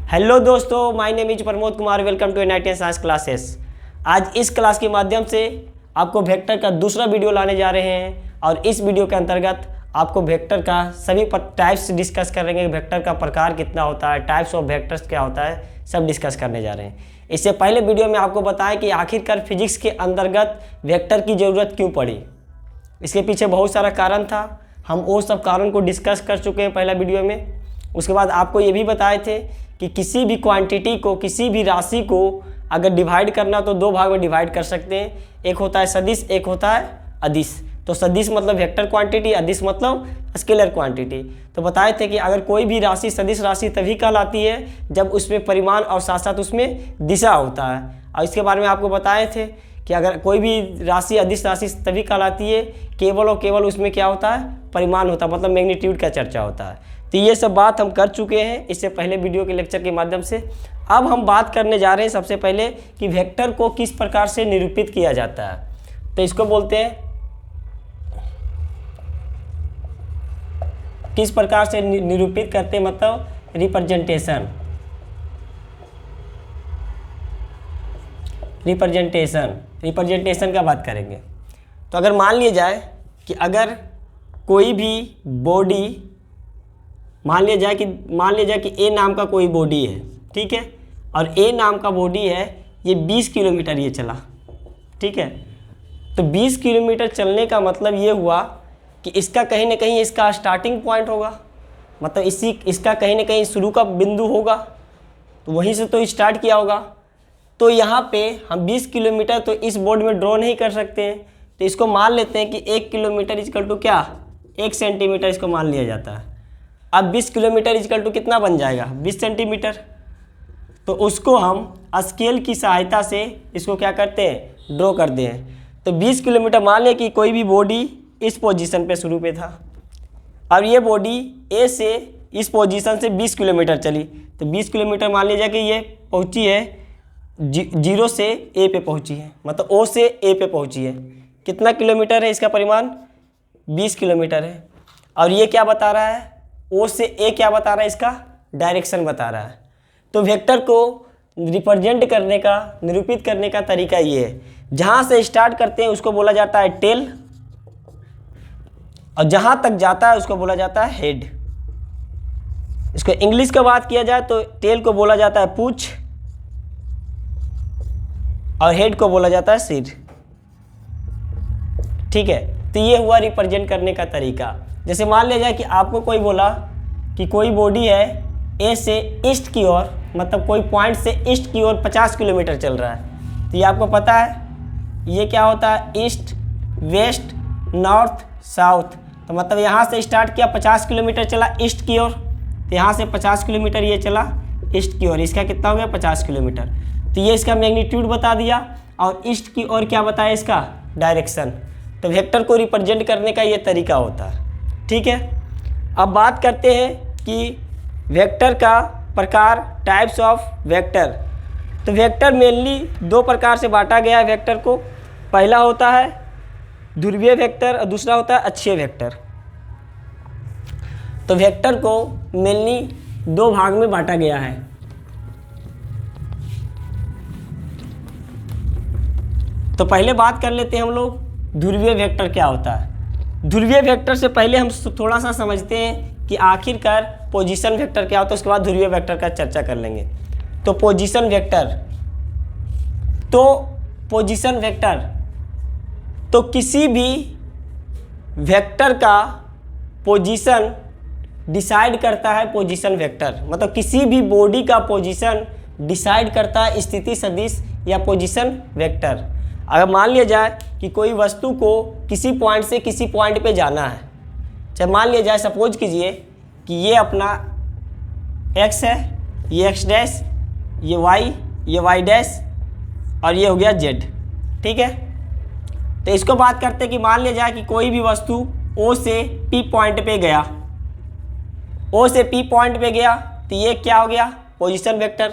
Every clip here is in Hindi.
हेलो दोस्तों, my name is Pramod Kumar. Welcome to NITN science classes. आज इस क्लास के माध्यम से आपको वेक्टर का दूसरा वीडियो लाने जा रहे हैं और इस वीडियो के अंतर्गत आपको वेक्टर का सभी टाइप्स डिस्कस करेंगे। वेक्टर का प्रकार कितना होता है, टाइप्स ऑफ वेक्टर्स क्या होता है, सब डिस्कस करने जा रहे हैं। इससे पहले वीडियो में आपको बताएं कि आखिरकार फिजिक्स के अंतर्गत वेक्टर की ज़रूरत क्यों पड़ी। इसके पीछे बहुत सारा कारण था, हम वो सब कारण को डिस्कस कर चुके हैं पहला वीडियो में। उसके बाद आपको ये भी बताए थे कि किसी भी क्वांटिटी को, किसी भी राशि को अगर डिवाइड करना तो दो भाग में डिवाइड कर सकते हैं। एक होता है सदिश, एक होता है अदिश। तो सदिश मतलब वेक्टर क्वांटिटी, अदिश मतलब स्केलर क्वांटिटी। तो बताए थे कि अगर कोई भी राशि सदिश राशि तभी कहलाती है जब उसमें परिमाण और साथ साथ उसमें दिशा होता है। और इसके बारे में आपको बताए थे कि अगर कोई भी राशि अदिश राशि तभी कहलाती है केवल और केवल उसमें क्या होता है, परिमाण होता है, मतलब मैग्नीट्यूड का चर्चा होता है। तो ये सब बात हम कर चुके हैं इससे पहले वीडियो के लेक्चर के माध्यम से। अब हम बात करने जा रहे हैं सबसे पहले कि वेक्टर को किस प्रकार से निरूपित किया जाता है। तो इसको बोलते हैं, किस प्रकार से निरूपित करते हैं, मतलब रिप्रेजेंटेशन। रिप्रेजेंटेशन का बात करेंगे। तो अगर मान लिया जाए कि अगर कोई भी बॉडी, मान लिया जाए कि ए नाम का कोई बॉडी है, ठीक है, और ए नाम का बॉडी है, ये 20 किलोमीटर ये चला, ठीक है। तो 20 किलोमीटर चलने का मतलब ये हुआ कि इसका कहीं ना कहीं इसका स्टार्टिंग पॉइंट होगा, मतलब इसका कहीं ना कहीं शुरू का बिंदु होगा, तो वहीं से तो स्टार्ट किया होगा। तो यहाँ पे हम 20 किलोमीटर तो इस बोर्ड में ड्रॉ नहीं कर सकते हैं, तो इसको मान लेते हैं कि 1 किलोमीटर इक्वल टू क्या, 1 सेंटीमीटर इसको मान लिया जाता है। अब 20 किलोमीटर इक्वल टू कितना बन जाएगा, 20 सेंटीमीटर। तो उसको हम स्केल की सहायता से इसको क्या करते हैं, ड्रॉ करते हैं। तो 20 किलोमीटर मान लें कि कोई भी बॉडी इस पोजीशन पे शुरू पे था, अब ये बॉडी ए से इस पोजीशन से 20 किलोमीटर चली। तो 20 किलोमीटर मान लीजिए कि ये पहुंची है, 0 से ए पे पहुंची है, मतलब ओ से ए पे पहुंची है। कितना किलोमीटर है इसका परिमाण, 20 किलोमीटर है। और ये क्या बता रहा है, ओ से ए क्या बता रहा है, इसका डायरेक्शन बता रहा है। तो वेक्टर को रिप्रेजेंट करने का, निरूपित करने का तरीका ये है, जहाँ से स्टार्ट करते हैं उसको बोला जाता है टेल, और जहाँ तक जाता है उसको बोला जाता है हेड। इसको इंग्लिश का बात किया जाए तो टेल को बोला जाता है पूंछ और हेड को बोला जाता है सिर, ठीक है। तो ये हुआ रिप्रेजेंट करने का तरीका। जैसे मान लिया जाए कि आपको कोई बोला कि कोई बॉडी है ए से ईस्ट की ओर, मतलब कोई पॉइंट से ईस्ट की ओर 50 किलोमीटर चल रहा है। तो ये आपको पता है ये क्या होता है, ईस्ट, वेस्ट, नॉर्थ, साउथ। तो मतलब यहाँ से स्टार्ट किया, 50 किलोमीटर चला ईस्ट की ओर, तो यहाँ से 50 किलोमीटर ये चला ईस्ट की ओर, इसका कितना हो गया, 50 किलोमीटर। तो ये इसका मैग्नीट्यूड बता दिया, और ईस्ट की ओर क्या बताया, इसका डायरेक्शन। तो वेक्टर को रिप्रेजेंट करने का ये तरीका होता है, ठीक है। अब बात करते हैं कि वेक्टर का प्रकार, टाइप्स ऑफ वेक्टर। तो वेक्टर मेनली दो प्रकार से बांटा गया है वेक्टर को। पहला होता है ध्रुवीय वेक्टर और दूसरा होता है अक्षीय वेक्टर। तो वेक्टर को मेनली दो भाग में बांटा गया है। तो पहले बात कर लेते हैं हम लोग ध्रुवीय वेक्टर क्या होता है। ध्रुवीय वेक्टर से पहले हम थोड़ा सा समझते हैं कि आखिरकार पोजीशन वेक्टर क्या होता है, उसके बाद ध्रुवीय वेक्टर का चर्चा कर लेंगे। तो पोजीशन वेक्टर, तो किसी भी वेक्टर का पोजीशन डिसाइड करता है पोजीशन वेक्टर, मतलब किसी भी बॉडी का पोजीशन डिसाइड करता है स्थिति सदिश या पोजीशन वेक्टर। अगर मान लिया जाए कि कोई वस्तु को किसी पॉइंट से किसी पॉइंट पे जाना है, चाहे मान लिया जाए, सपोज कीजिए कि ये अपना x है, ये x डैश, ये y डैश, और ये हो गया z, ठीक है। तो इसको बात करते हैं कि मान लिया जाए कि कोई भी वस्तु O से P पॉइंट पे गया, O से P पॉइंट पे गया, तो ये क्या हो गया, पोजीशन वेक्टर।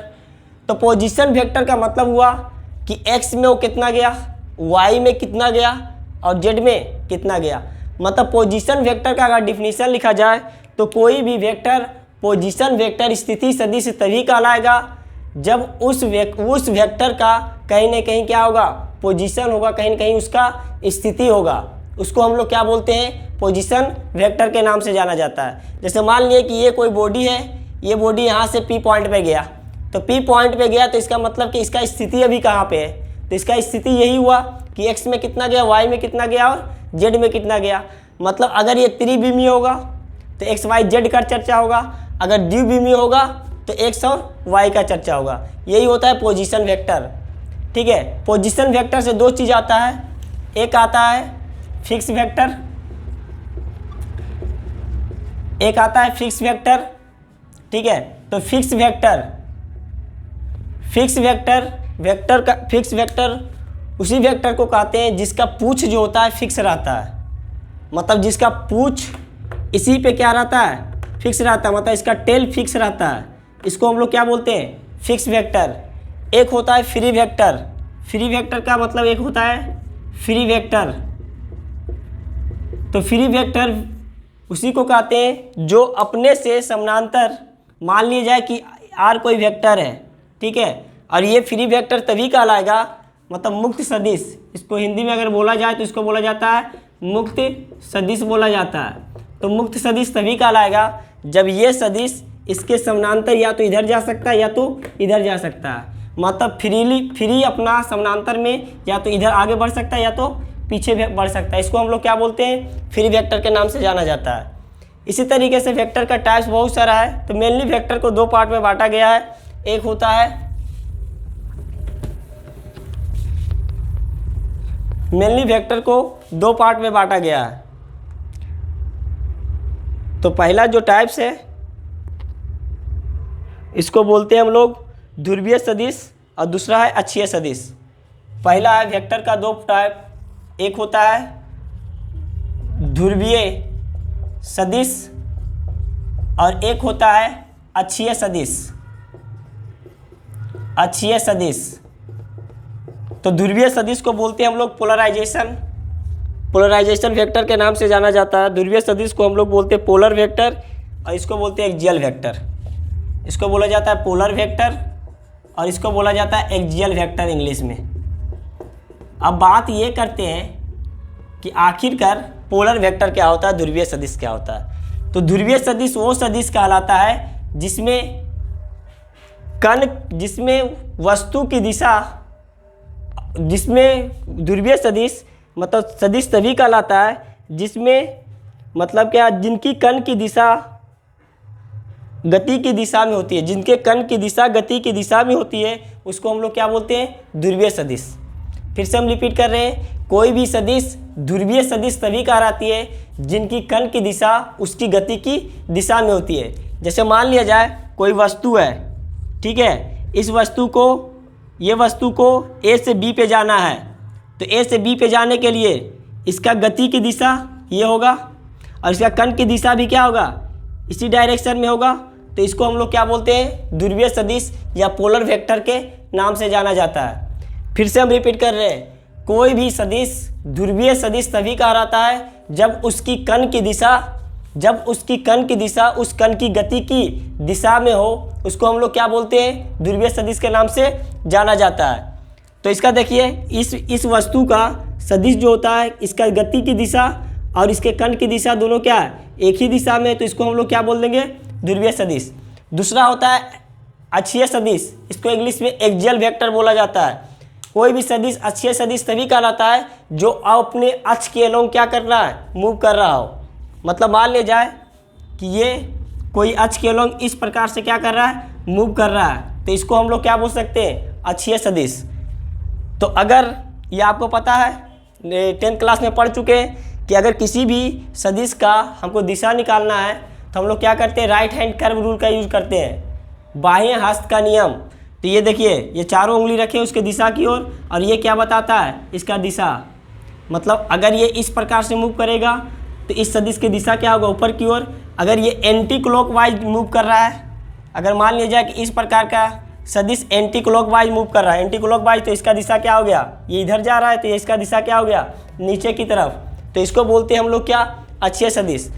तो पोजीशन वेक्टर का मतलब हुआ कि x में वो कितना गया, y में कितना गया और z में कितना गया। मतलब पोजीशन वेक्टर का अगर डिफिनीशन लिखा जाए तो कोई भी वेक्टर पोजीशन वेक्टर स्थिति सदिश तभी कहलाएगा जब उस वेक्टर का कहीं ना कहीं क्या होगा, पोजीशन होगा, कहीं ना कहीं उसका स्थिति होगा। उसको हम लोग क्या बोलते हैं, पोजीशन वेक्टर के नाम से जाना जाता है। जैसे मान लिए कि ये कोई बॉडी है, ये बॉडी यहाँ से P पॉइंट पे गया, तो P पॉइंट पे गया तो इसका मतलब कि इसका स्थिति अभी कहाँ पे है, तो इसका स्थिति यही हुआ कि x में कितना गया, y में कितना गया और z में कितना गया। मतलब अगर ये त्रिविमीय होगा तो x y z का चर्चा होगा, अगर द्विविमीय होगा तो x और y का चर्चा होगा। यही होता है पोजीशन वेक्टर। ठीक है, पोजीशन वेक्टर से दो चीज़ आता है, एक आता है फिक्स वेक्टर, एक आता है फिक्स वेक्टर। ठीक है, तो फिक्स वेक्टर उसी वेक्टर को कहते हैं जिसका पूछ जो होता है फिक्स रहता है। मतलब जिसका पूछ इसी पे क्या रहता है, फिक्स रहता है, मतलब इसका टेल फिक्स रहता है। इसको हम लोग क्या बोलते हैं, फिक्स वेक्टर। एक होता है फ्री वेक्टर। फ्री वेक्टर का मतलब एक होता है फ्री वेक्टर। तो फ्री वेक्टर उसी को कहते हैं जो अपने से समानांतर, मान लिया जाए कि R कोई वेक्टर है, ठीक है, और ये फ्री वेक्टर तभी कहलाएगा, मतलब मुक्त सदिश। इसको हिंदी में अगर बोला जाए तो इसको बोला जाता है मुक्त सदिश बोला जाता है। तो मुक्त सदिश तभी कहलाएगा जब ये सदिश इसके समानांतर या तो इधर जा सकता है या तो इधर जा सकता है। मतलब फ्री अपना समानांतर में या तो इधर आगे बढ़ सकता है या तो पीछे बढ़ सकता है। इसको हम लोग क्या बोलते हैं, फ्री वेक्टर के नाम से जाना जाता है। इसी तरीके से वेक्टर का टाइप्स बहुत सारा है। तो मेनली वेक्टर को दो पार्ट में बांटा गया है। एक होता है मेनली वेक्टर को दो पार्ट में बांटा गया है। तो पहला जो टाइप्स है इसको बोलते हैं हम लोग ध्रुवीय सदिश और दूसरा है अक्षीय सदिश। पहला है वेक्टर का दो टाइप, एक होता है ध्रुवीय सदिश और एक होता है अक्षीय सदिश। अक्षीय सदिश, तो ध्रुवीय सदिश को बोलते हैं हम लोग पोलराइजेशन वेक्टर के नाम से जाना जाता है। ध्रुवीय सदिश को हम लोग बोलते हैं पोलर वेक्टर और इसको बोलते हैं एक्सियल वेक्टर। इसको बोला जाता है पोलर वेक्टर और इसको बोला जाता है एक्सियल वेक्टर इंग्लिश में। अब बात ये करते हैं कि आखिरकार पोलर वेक्टर क्या होता है, ध्रुवीय सदिश क्या होता है। तो ध्रुवीय सदिश वो सदिश कहलाता है जिसमें वस्तु की दिशा, जिसमें ध्रुवीय सदिश मतलब सदिश तभी कहलाता है जिसमें मतलब क्या, जिनकी कण की दिशा गति की दिशा में होती है, जिनके कण की दिशा गति की दिशा में होती है, उसको हम लोग क्या बोलते हैं, ध्रुवीय सदिश। फिर से हम रिपीट कर रहे हैं, कोई भी सदिश ध्रुवीय सदिश तभी कहलाती है जिनकी कण की दिशा उसकी गति की दिशा में होती है। जैसे मान लिया जाए कोई वस्तु है, ठीक है, इस वस्तु को, ये वस्तु को A से B पे जाना है, तो A से B पे जाने के लिए इसका गति की दिशा ये होगा और इसका कण की दिशा भी क्या होगा, इसी डायरेक्शन में होगा। तो इसको हम लोग क्या बोलते हैं, ध्रुवीय सदिश या पोलर वेक्टर के नाम से जाना जाता है। फिर से हम रिपीट कर रहे हैं, कोई भी सदिश ध्रुवीय सदिश तभी कहलाता है जब उसकी कण की दिशा उस कण की गति की दिशा में हो, उसको हम लोग क्या बोलते हैं, ध्रुवीय सदिश के नाम से जाना जाता है। तो इसका देखिए, इस वस्तु का सदिश जो होता है, इसका गति की दिशा और इसके कण की दिशा दोनों क्या है, एक ही दिशा में, तो इसको हम लोग क्या बोल देंगे, ध्रुवीय सदिश। दूसरा होता है अक्षीय सदिश, इसको इंग्लिश में एक्सियल वेक्टर बोला जाता है। कोई भी सदिश अक्षीय सदिश तभी कहलाता है जो अपने अक्ष के अलोंग क्या कर रहा है, मूव कर रहा हो। मतलब मान लिया जाए कि ये कोई अक्ष के अलोंग इस प्रकार से क्या कर रहा है, मूव कर रहा है, तो इसको हम लोग क्या बोल सकते हैं, अक्षीय सदिश। तो अगर ये आपको पता है, 10th क्लास में पढ़ चुके हैं कि अगर किसी भी सदिश का हमको दिशा निकालना है तो हम लोग क्या करते हैं, राइट हैंड कर्व रूल का यूज करते हैं, बाह्य हस्त का नियम। तो ये देखिए, ये चारों उंगली रखे उसके दिशा की ओर और ये क्या बताता है, इसका दिशा। मतलब अगर ये इस प्रकार से मूव करेगा तो इस सदिश की दिशा क्या होगा, ऊपर की ओर। अगर ये एंटी क्लॉकवाइज मूव कर रहा है, अगर मान लिया जाए कि इस प्रकार का सदिश एंटी क्लॉकवाइज मूव कर रहा है, एंटी क्लॉकवाइज, तो इसका दिशा क्या हो गया, ये इधर जा रहा है, तो ये इसका दिशा क्या हो गया, नीचे की तरफ। तो इसको बोलते हैं हम लोग क्या, अक्षीय सदिश।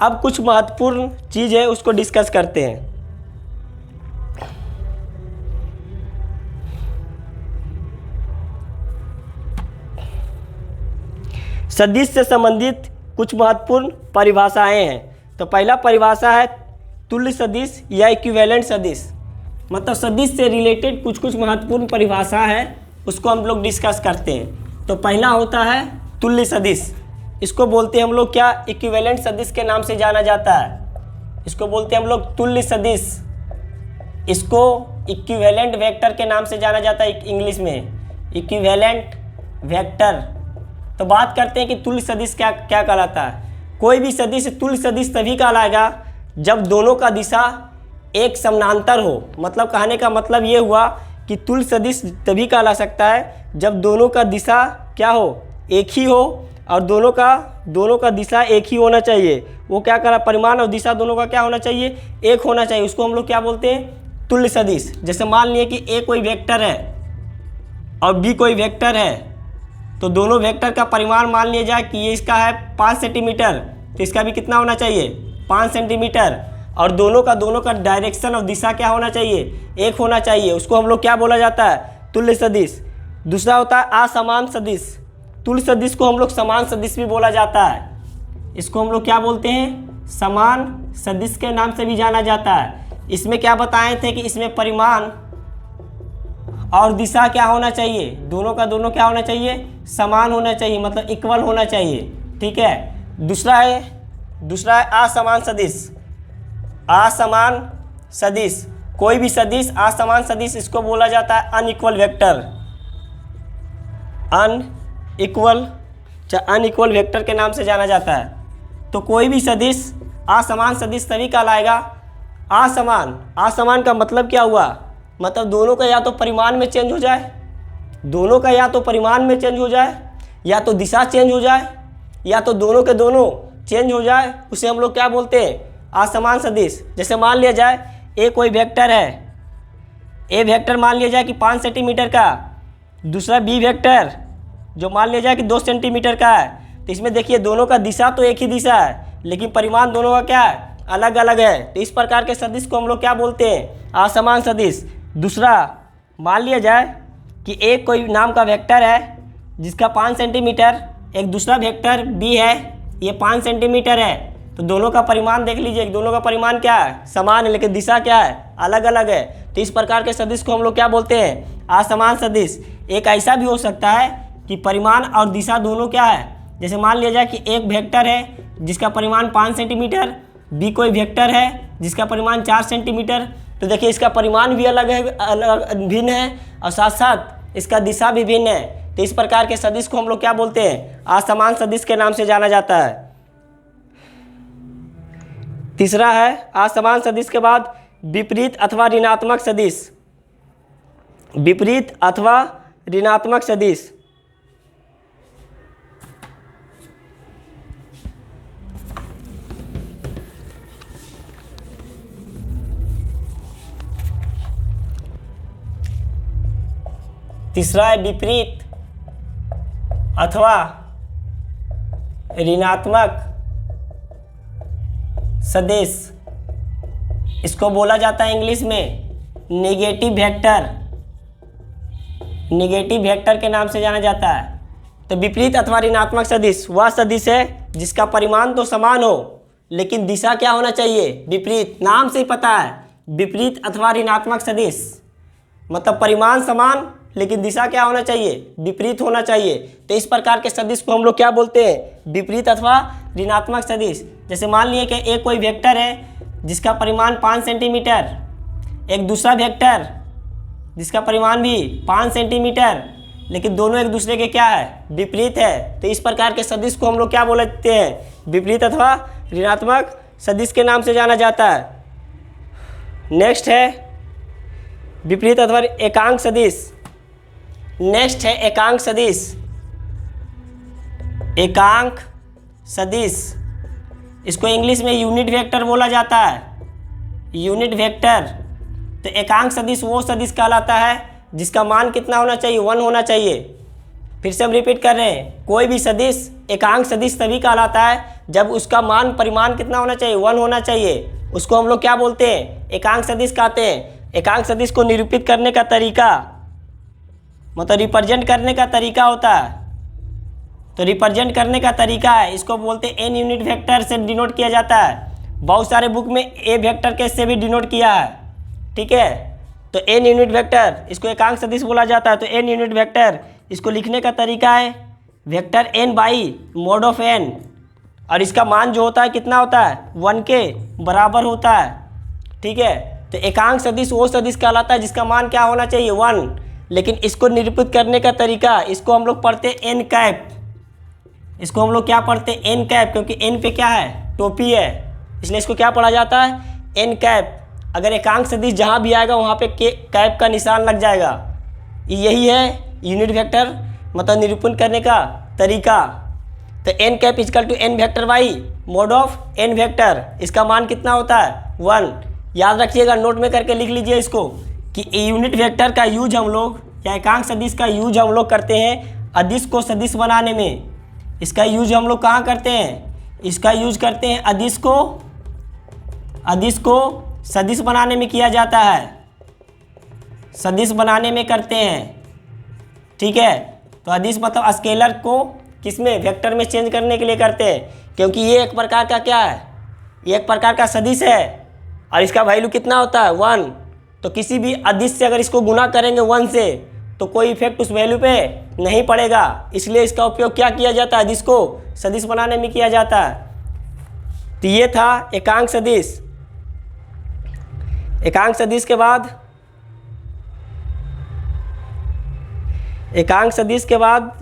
अब कुछ महत्वपूर्ण चीज़ है उसको डिस्कस करते हैं। सदिश से संबंधित कुछ महत्वपूर्ण परिभाषाएं हैं। तो पहला परिभाषा है तुल्य सदिश या इक्विवेलेंट सदिश। मतलब सदिश से रिलेटेड कुछ कुछ महत्वपूर्ण परिभाषा है, उसको हम लोग डिस्कस करते हैं। तो पहला होता है तुल्य सदिश। इसको बोलते हैं हम लोग क्या, इक्विवेलेंट सदिश के नाम से जाना जाता है। इसको बोलते हैं हम लोग तुल्य सदिश। इसको इक्विवेलेंट वेक्टर के नाम से जाना जाता है इंग्लिश में, इक्विवेलेंट वेक्टर। तो बात करते हैं कि तुल्य सदिश क्या क्या कहलाता है। कोई भी सदिश तुल्य सदिश तभी कहलाएगा जब दोनों का दिशा एक समानांतर हो। मतलब कहने का मतलब ये हुआ कि तुल्य सदिश तभी कहला सकता है जब दोनों का दिशा क्या हो, एक ही हो, और दोनों का दिशा एक ही होना चाहिए। वो क्या करा, परिमाण और दिशा दोनों का क्या होना चाहिए, एक होना चाहिए। उसको हम लोग क्या बोलते हैं, तुल्य सदिश। जैसे मान लिए कि ए कोई वेक्टर है और बी कोई वेक्टर है, तो दोनों वेक्टर का परिमाण मान लिया जाए कि ये इसका है 5 सेंटीमीटर, तो इसका भी कितना होना चाहिए, 5 सेंटीमीटर। और दोनों का डायरेक्शन और दिशा क्या होना चाहिए, एक होना चाहिए। उसको हम लोग क्या बोला जाता है, तुल्य सदिश। दूसरा होता है असमान सदिश। तुल्य सदिश को हम लोग समान सदिश भी बोला जाता है। इसको हम लोग क्या बोलते हैं, समान सदिश के नाम से भी जाना जाता है। इसमें क्या बताए थे कि इसमें परिमाण और दिशा क्या होना चाहिए, दोनों का दोनों क्या होना चाहिए, समान होना चाहिए, मतलब इक्वल होना चाहिए। ठीक है। दूसरा है असमान सदिश। असमान सदिश, कोई भी सदिश असमान सदिश, इसको बोला जाता है अनइक्वल वेक्टर। अनइक्वल वेक्टर के नाम से जाना जाता है। तो कोई भी सदिश असमान सदिश तभी कहलाएगा। असमान का मतलब क्या हुआ, मतलब दोनों का या तो परिमाण में चेंज हो जाए, या तो दिशा चेंज हो जाए, या तो दोनों के दोनों चेंज हो जाए, उसे हम लोग क्या बोलते हैं, असमान सदिश। जैसे मान लिया जाए ए कोई वेक्टर है, ए वेक्टर मान लिया जाए कि 5 सेंटीमीटर का, दूसरा बी वेक्टर जो मान लिया जाए कि 2 सेंटीमीटर का है। तो इसमें देखिए दोनों का दिशा तो एक ही दिशा है, लेकिन परिमाण दोनों का क्या है, अलग अलग है। तो इस प्रकार के सदिश को हम लोग क्या बोलते हैं, असमान सदिश। दूसरा मान लिया जाए कि एक कोई नाम का वेक्टर है जिसका 5 सेंटीमीटर, एक दूसरा वेक्टर बी है, ये 5 सेंटीमीटर है। तो दोनों का परिमाण देख लीजिए, दोनों का परिमाण क्या है, समान है, लेकिन दिशा क्या है, अलग अलग है। तो इस प्रकार के सदिश को हम लोग क्या बोलते हैं, असमान सदिश। एक ऐसा भी हो सकता है कि परिमाण और दिशा दोनों क्या है। जैसे मान लिया जाए कि एक वेक्टर है जिसका परिमाण 5 सेंटीमीटर, बी कोई वेक्टर है जिसका परिमाण 4 सेंटीमीटर। तो देखिए इसका परिमाण भी अलग है, भिन्न है, और साथ साथ इसका दिशा भी भिन्न है। तो इस प्रकार के सदिश को हम लोग क्या बोलते हैं, असमान सदिश के नाम से जाना जाता है। तीसरा है असमान सदिश के बाद विपरीत अथवा ऋणात्मक सदिश। विपरीत अथवा ऋणात्मक सदिश, तीसरा है विपरीत अथवा ऋणात्मक सदिश। इसको बोला जाता है इंग्लिश में नेगेटिव वेक्टर। नेगेटिव वेक्टर के नाम से जाना जाता है। तो विपरीत अथवा ऋणात्मक सदिश वह सदिश है जिसका परिमाण तो समान हो, लेकिन दिशा क्या होना चाहिए, विपरीत। नाम से ही पता है, विपरीत अथवा ऋणात्मक सदिश, मतलब परिमाण समान लेकिन दिशा क्या होना चाहिए, विपरीत होना चाहिए। तो इस प्रकार के सदिश को हम लोग क्या बोलते हैं, विपरीत अथवा ऋणात्मक सदिश। जैसे मान लिए कि एक कोई वेक्टर है जिसका परिमाण 5 सेंटीमीटर, एक दूसरा वेक्टर जिसका परिमाण भी 5 सेंटीमीटर, लेकिन दोनों एक दूसरे के क्या है, विपरीत है। तो इस प्रकार के सदिश को हम लोग क्या बोलते हैं, विपरीत अथवा ऋणात्मक सदिश के नाम से जाना जाता है। नेक्स्ट है विपरीत अथवा एकांक सदिश। नेक्स्ट है एकांक सदिश। एकांक सदिश, इसको इंग्लिश में यूनिट वेक्टर बोला जाता है, यूनिट वेक्टर। तो एकांक सदिश वो सदिश कहलाता है जिसका मान कितना होना चाहिए, 1 होना चाहिए। फिर से हम रिपीट कर रहे हैं, कोई भी सदिश एकांक सदिश तभी कहलाता है जब उसका मान परिमाण कितना होना चाहिए, 1 होना चाहिए। उसको हम लोग क्या बोलते हैं, एकांक सदिश कहते हैं। एकांक सदिश को निरूपित करने का तरीका मतलब रिप्रेजेंट करने का तरीका होता है। तो रिप्रेजेंट करने का तरीका है, इसको बोलते हैं एन यूनिट वेक्टर से डिनोट किया जाता है। बहुत सारे बुक में ए वेक्टर के से भी डिनोट किया है, ठीक है। तो एन यूनिट वेक्टर इसको एकांक सदिश बोला जाता है। तो एन यूनिट वेक्टर इसको लिखने का तरीका है vector n by mod of n, और इसका मान जो होता है कितना होता है, 1 के बराबर होता है, ठीक है। तो एकांक सदिश वो सदिश कहलाता है जिसका मान क्या होना चाहिए, 1। लेकिन इसको निरूपित करने का तरीका, इसको हम लोग पढ़ते हैं एन कैप। इसको हम लोग क्या पढ़ते हैं, एन कैप, क्योंकि एन पे क्या है, टोपी है, इसलिए इसको क्या पढ़ा जाता है, एन कैप। अगर एकांक सदिश जहाँ भी आएगा वहाँ पे कैप का निशान लग जाएगा। यही है यूनिट वेक्टर मतलब निरूपण करने का तरीका। तो n cap equal to n vector by mod of n vector, इसका मान कितना होता है, 1। याद रखिएगा, नोट में करके लिख लीजिए इसको कि यूनिट वेक्टर का यूज हम लोग या एकांक सदिश का यूज हम लोग करते हैं अदिश को सदिश बनाने में। इसका यूज हम लोग कहाँ करते हैं, इसका यूज करते हैं अदिश को सदिश बनाने में किया जाता है, सदिश बनाने में करते हैं, ठीक है। तो अदिश मतलब स्केलर को किसमें, वेक्टर में चेंज करने के लिए करते हैं, क्योंकि ये एक प्रकार का क्या है, ये एक प्रकार का सदिश है और इसका वैल्यू कितना होता है, 1। तो किसी भी अदिश से अगर इसको गुना करेंगे 1 से तो कोई इफेक्ट उस वैल्यू पे नहीं पड़ेगा, इसलिए इसका उपयोग क्या किया जाता है, अदिश को सदिश बनाने में किया जाता है। तो ये था एकांक सदिश। एकांक सदिश के बाद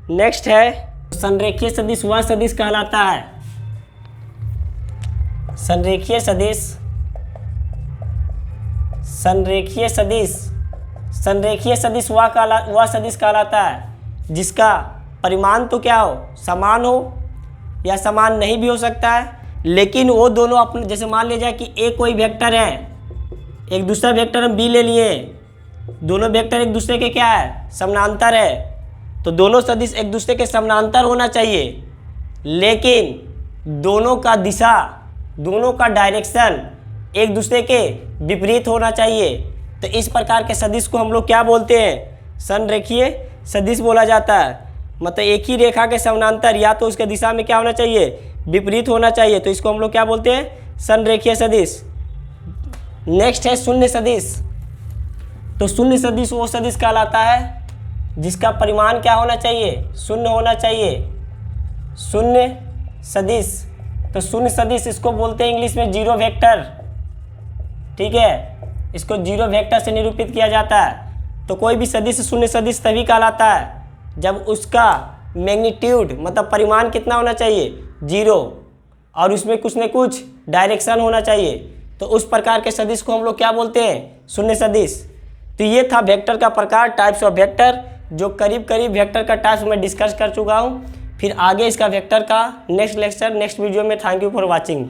नेक्स्ट है संरेखीय सदिश। वह सदिश कहलाता है संरेखीय सदिश। संरेखीय सदिश वह सदिश कहलाता है जिसका परिमाण तो क्या हो, समान हो या समान नहीं भी हो सकता है, लेकिन वो दोनों अपने, जैसे मान लिया जाए कि ए कोई वेक्टर है, एक दूसरा वेक्टर हम बी ले लिए, दोनों वेक्टर एक दूसरे के क्या है, समानांतर है। तो दोनों सदिश एक दूसरे के समानांतर होना चाहिए, लेकिन दोनों का दिशा, दोनों का डायरेक्शन एक दूसरे के विपरीत होना चाहिए। तो इस प्रकार के सदिश को हम लोग क्या बोलते हैं, संरेखीय सदिश बोला जाता है। मतलब एक ही रेखा के समानांतर या तो उसके दिशा में क्या होना चाहिए, विपरीत होना चाहिए, तो इसको हम लोग क्या बोलते हैं, संरेखीय सदिश। नेक्स्ट है शून्य सदिश। तो शून्य सदिश वो सदिश कहलाता है जिसका परिमाण क्या होना चाहिए, शून्य होना चाहिए, शून्य सदिश। तो शून्य सदिश इसको बोलते हैं इंग्लिश में जीरो वेक्टर, ठीक है। इसको जीरो वेक्टर से निरूपित किया जाता है। तो कोई भी सदिश शून्य सदिश तभी कहलाता है जब उसका मैग्नीट्यूड मतलब परिमाण कितना होना चाहिए, 0, और उसमें कुछ न कुछ डायरेक्शन होना चाहिए। तो उस प्रकार के सदिश को हम लोग क्या बोलते हैं, शून्य सदिश। तो ये था वेक्टर का प्रकार, टाइप्स ऑफ वेक्टर, जो करीब करीब वेक्टर का टाइप्स मैं डिस्कस कर चुका हूँ। फिर आगे इसका वेक्टर का नेक्स्ट लेक्चर नेक्स्ट वीडियो में। Thank you for watching.